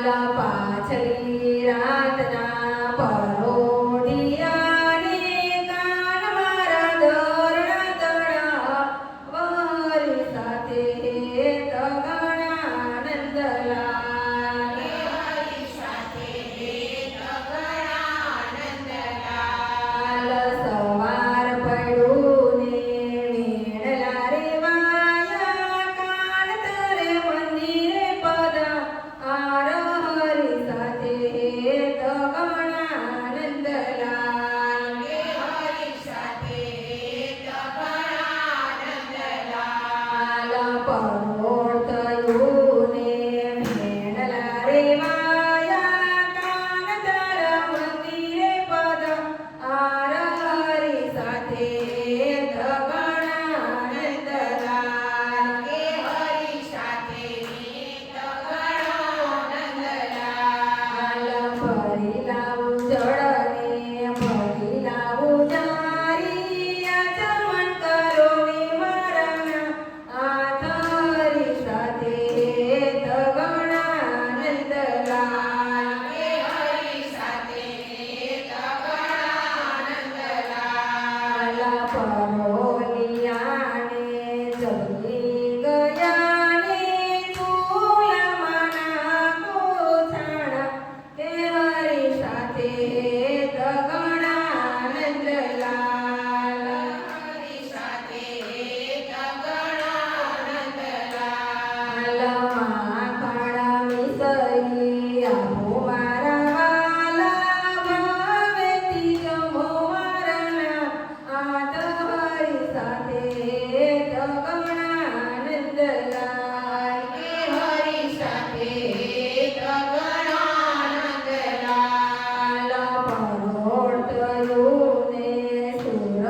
પાછલી રાતના પરોઢિયાને કાન મારા દોરણા દડા વહરી સાથે તગણા નંદલાલ સવાર પડ્યું ને વેણલા રે વાયા કાન તરે મંદિરે પદા આર હરી સાથે તગણા નંદલાલ પરોઢ થયું ને વેણલા રે વાયા કાન તર મંદિરે પદા આર હરી સાથે તગણા નંદલાલ ભરી લાવું જળને ભરી લાવું જારી આચમન કરો ને મારા હાથ હરી સાથે તગણા નંદલાલ પરોલિયાને જગી ગયાને ફૂલમાના કોછાણા તે હરી સાથે તગણા નંદલાલ માખણ મિસરી આભો મારા વાલા ભાવેથી જમો મારા હાથ હરી સાથે તગણા નંદલાલ પરોઢ થયું ને સૂરજ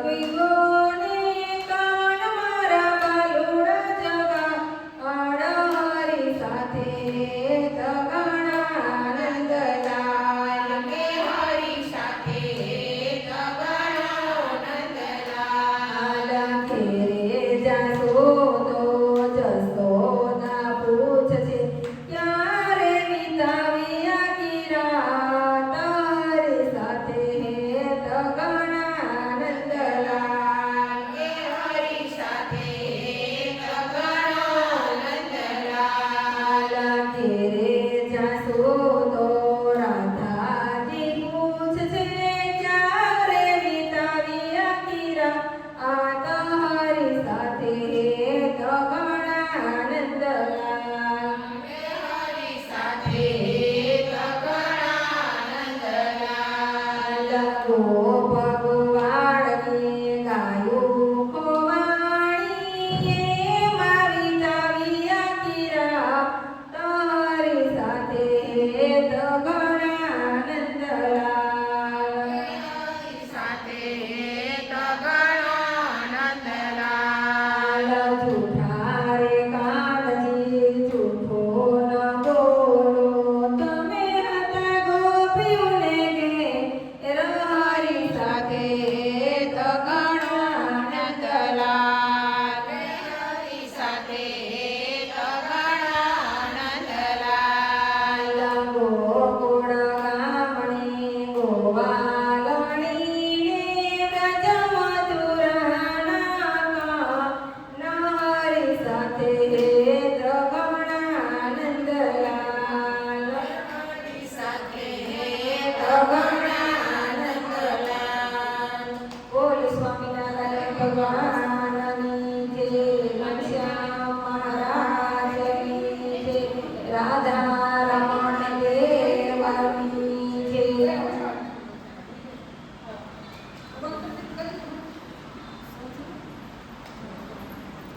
ઉગ્યો ને કાન મારા બાલુડા જગા આડ હરી સાથે તગણા નંદલાલ ખેરે જાશો તો જશોદા પૂછશે ક્યારે વિતાવ્યા કિરાત હરી સાથે તગણા નંદલાલ ઘેરે જાશો તો રાધાજી પૂછશે ક્યારે વિતાવ્યા કિરાત હરી સાથે તગણા નંદલાલ ભગવાડની ગાયું ખોવાણી મારી તાવિયા કિરા તહરી સાથે તગણા નંદલાલ જૂઠા રે કાનજી જૂઠો ન બોલો તમે હતા ગોપીઓને ઘેર હરી સાથે તગણા નંદલાલ ગોકુળ ગામણી ગોવાલણી વ્રજ મથુરાના નહરી સાથે તગણા નંદલાલ તગણા નંદલાલ બોલ સ્વામિનારાયણ ભગવાન